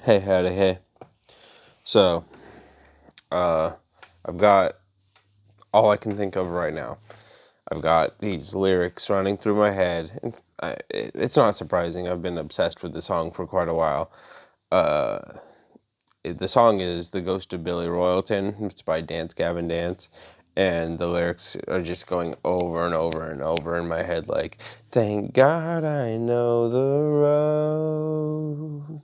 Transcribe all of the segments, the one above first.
Hey, howdy, hey. So, I've got all I can think of right now. I've got these lyrics running through my head, and it's not surprising. I've been obsessed with the song for quite a while. Uh, the song is "The Ghost of Billy Royalton." It's by Dance Gavin Dance, and the lyrics are just going over and over and over in my head, like, "Thank God I know the road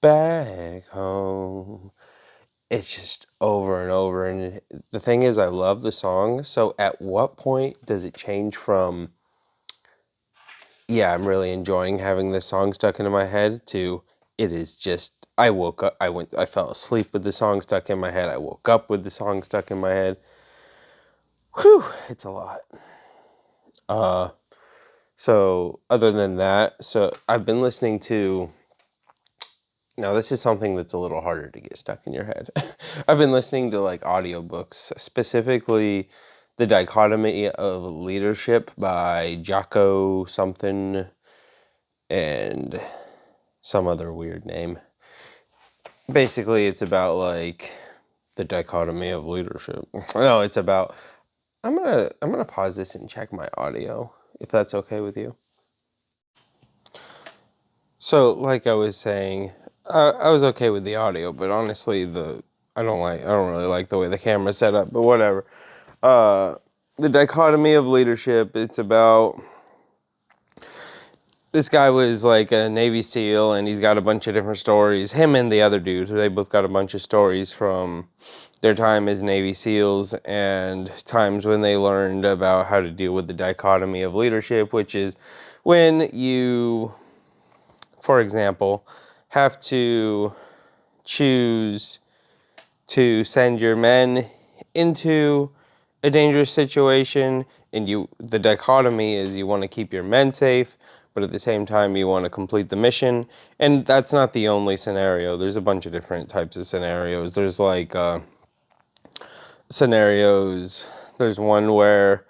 back home." It's just over and over. And the thing is, I love the song. So at what point does it change from, yeah, I'm really enjoying having this song stuck into my head, to it is just, I woke up, I fell asleep with the song stuck in my head. I woke up with the song stuck in my head. Whew, it's a lot. So other than that, so I've been listening to, now this is something that's a little harder to get stuck in your head. I've been listening to like audiobooks, specifically The Dichotomy of Leadership by Jocko something and some other weird name. Basically, it's about like the dichotomy of leadership. No, it's about, I'm gonna pause this and check my audio, if that's okay with you. So, like I was saying, I was okay with the audio, but honestly, I don't really like the way the camera's set up. But whatever. Uh, the dichotomy of leadership. It's about, this guy was like a Navy SEAL, and he's got a bunch of different stories. Him and the other dude, they both got a bunch of stories from their time as Navy SEALs and times when they learned about how to deal with the dichotomy of leadership, which is when you, for example, have to choose to send your men into a dangerous situation, and the dichotomy is you want to keep your men safe, but at the same time you want to complete the mission. And that's not the only scenario. There's a bunch of different types of scenarios. There's like scenarios. There's one where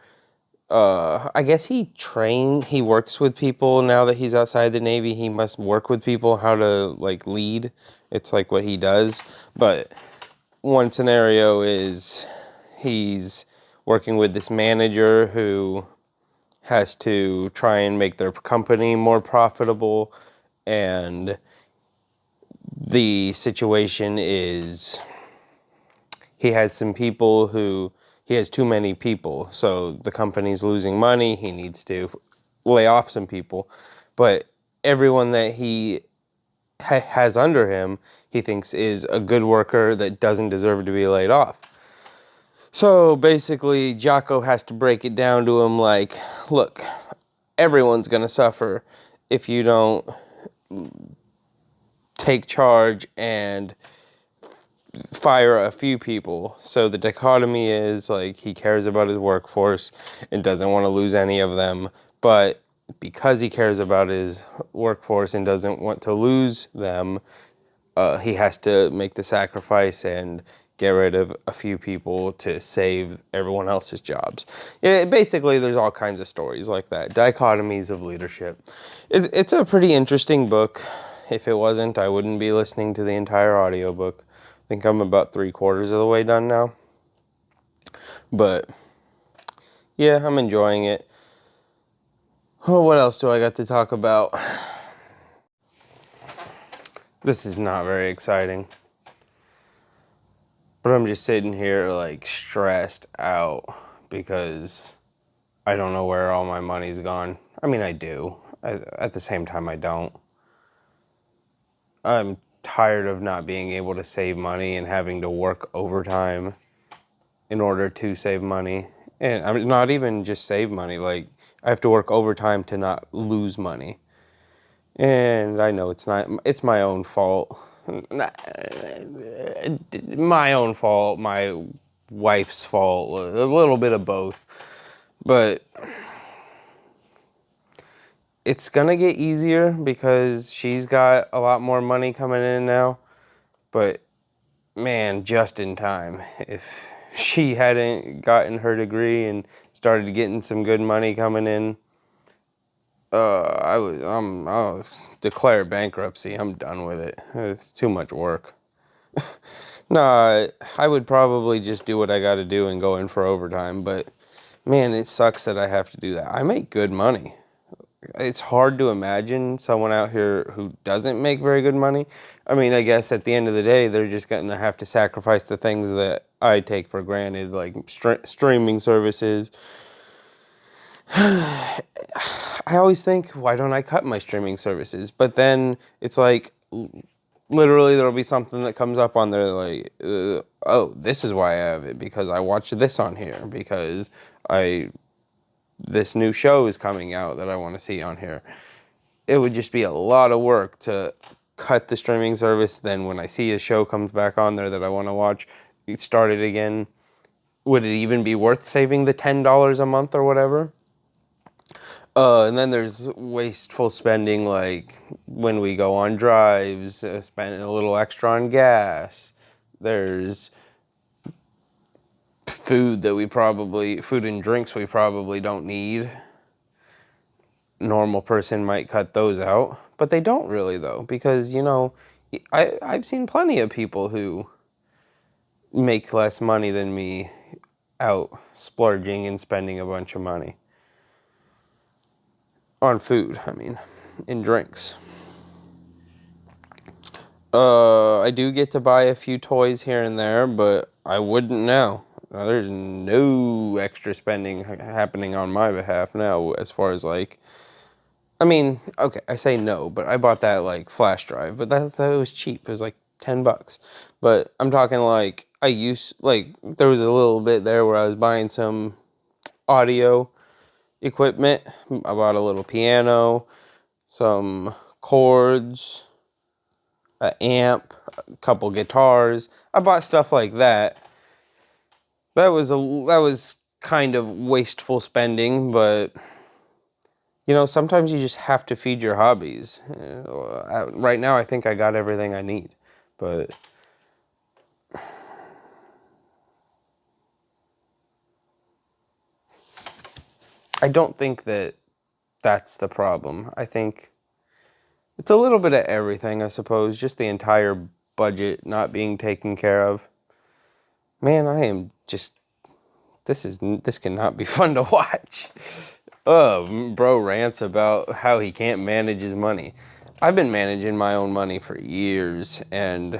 I guess he works with people now that he's outside the Navy. He must work with people how to like lead. It's like what he does. But one scenario is he's working with this manager who has to try and make their company more profitable, and the situation is he has too many people, so the company's losing money. He needs to lay off some people, but everyone that he has under him, he thinks is a good worker that doesn't deserve to be laid off. So basically, Jocko has to break it down to him like, look, everyone's gonna suffer if you don't take charge and fire a few people. So the dichotomy is like he cares about his workforce and doesn't want to lose any of them, but because he cares about his workforce and doesn't want to lose them, he has to make the sacrifice and get rid of a few people to save everyone else's jobs. Yeah, basically, there's all kinds of stories like that. Dichotomies of leadership. It's a pretty interesting book. If it wasn't, I wouldn't be listening to the entire audiobook. I think I'm about 3/4 of the way done now. But yeah, I'm enjoying it. Oh, what else do I got to talk about? This is not very exciting. But I'm just sitting here like stressed out because I don't know where all my money's gone. I mean, I do. At the same time, I don't. I'm tired of not being able to save money and having to work overtime in order to save money. And I'm not even just save money, like I have to work overtime to not lose money. And I know it's my own fault. My own fault, my wife's fault, a little bit of both. But it's gonna get easier because she's got a lot more money coming in now. But man, just in time. If she hadn't gotten her degree and started getting some good money coming in, I'll declare bankruptcy. I'm done with it. It's too much work. No, I would probably just do what I got to do and go in for overtime, but man, it sucks that I have to do that. I make good money. It's hard to imagine someone out here who doesn't make very good money. I mean, I guess at the end of the day, they're just going to have to sacrifice the things that I take for granted, like streaming services. I always think, why don't I cut my streaming services? But then it's like, literally there'll be something that comes up on there like, oh, this is why I have it, because I watched this on here, because this new show is coming out that I want to see on here. It would just be a lot of work to cut the streaming service. Then when I see a show comes back on there that I want to watch, start it again. Would it even be worth saving the $10 a month or whatever? And then there's wasteful spending, like when we go on drives, spending a little extra on gas. There's food and drinks we probably don't need. Normal person might cut those out, but they don't really though, because, you know, I've seen plenty of people who make less money than me out splurging and spending a bunch of money. On food, I mean, and drinks. I do get to buy a few toys here and there, but I wouldn't now. There's no extra spending happening on my behalf now, as far as like, I mean, okay, I say no, but I bought that like flash drive, but that was cheap. It was like $10. But I'm talking like, there was a little bit there where I was buying some audio equipment. I bought a little piano, some chords, an amp, a couple guitars. I bought stuff like that. That was kind of wasteful spending, but you know, sometimes you just have to feed your hobbies. Right now, I think I got everything I need, but I don't think that that's the problem. I think it's a little bit of everything, I suppose. Just the entire budget not being taken care of. Man, I am just... This cannot be fun to watch. Bro rants about how he can't manage his money. I've been managing my own money for years, and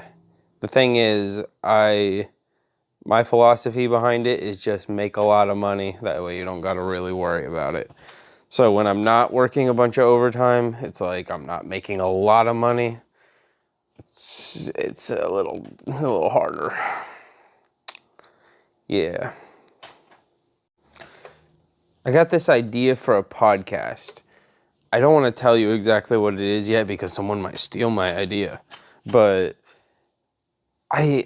the thing is, my philosophy behind it is just make a lot of money. That way you don't got to really worry about it. So when I'm not working a bunch of overtime, it's like I'm not making a lot of money. It's a little harder. Yeah. I got this idea for a podcast. I don't want to tell you exactly what it is yet because someone might steal my idea. But I've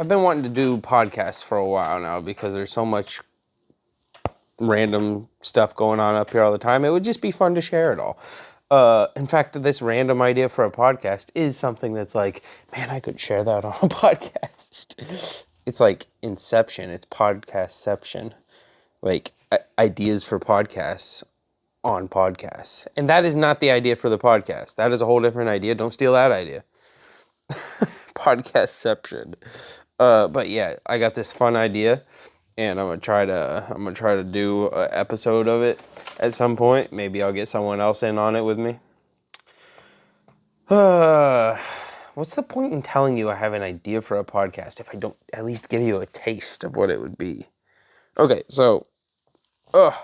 been wanting to do podcasts for a while now because there's so much random stuff going on up here all the time. It would just be fun to share it all. In fact, this random idea for a podcast is something that's like, man, I could share that on a podcast. It's like Inception. It's podcastception. Like ideas for podcasts on podcasts. And that is not the idea for the podcast. That is a whole different idea. Don't steal that idea. Podcastception. But yeah, I got this fun idea, and I'm gonna try to do an episode of it at some point. Maybe I'll get someone else in on it with me. What's the point in telling you I have an idea for a podcast if I don't at least give you a taste of what it would be? Okay, so, I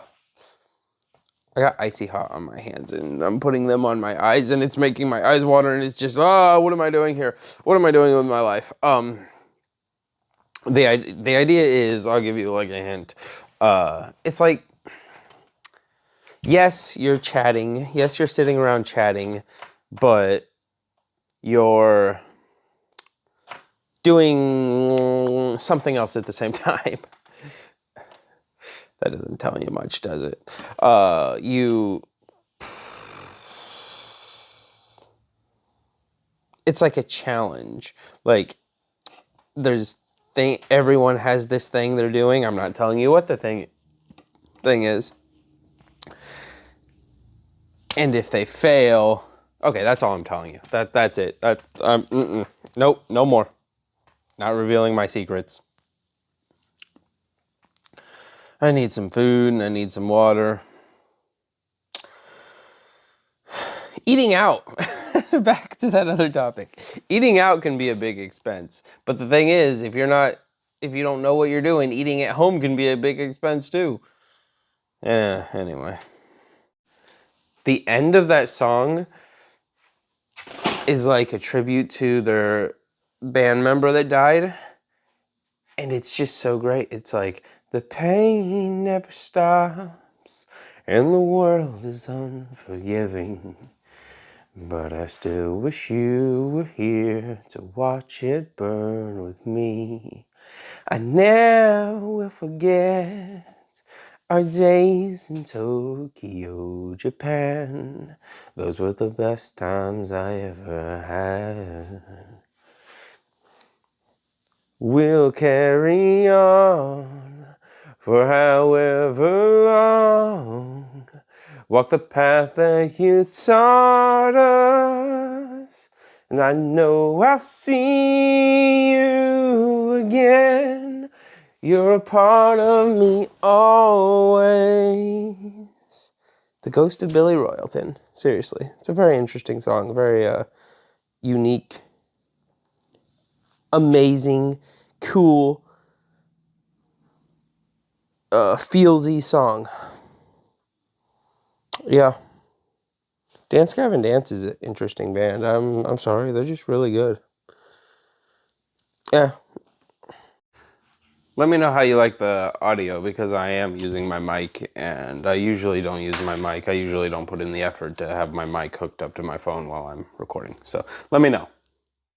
got icy hot on my hands, and I'm putting them on my eyes, and it's making my eyes water, and it's just, what am I doing here? What am I doing with my life? The idea is, I'll give you like a hint. It's like, yes, you're chatting. Yes, you're sitting around chatting, but you're doing something else at the same time. That doesn't tell you much, does it? It's like a challenge. Like, everyone has this thing they're doing. I'm not telling you what the thing is. And if they fail, okay, that's all I'm telling you. That's it. Nope, no more. Not revealing my secrets. I need some food and I need some water. Eating out. Back to that other topic. Eating out can be a big expense. But the thing is, if you don't know what you're doing, eating at home can be a big expense too. Anyway. The end of that song is like a tribute to their band member that died. And it's just so great. It's like, the pain never stops and the world is unforgiving. But I still wish you were here to watch it burn with me. I never will forget our days in Tokyo, Japan. Those were the best times I ever had. We'll carry on for however long. Walk the path that you taught us. And I know I'll see you again. You're a part of me always. The Ghost of Billy Royalton. Seriously. It's a very interesting song. Very unique. Amazing. Cool. Feelsy song. Yeah. Dance Gavin Dance is an interesting band. I'm sorry, they're just really good. Yeah. Let me know how you like the audio, because I am using my mic, and I usually don't use my mic. I usually don't put in the effort to have my mic hooked up to my phone while I'm recording. So let me know.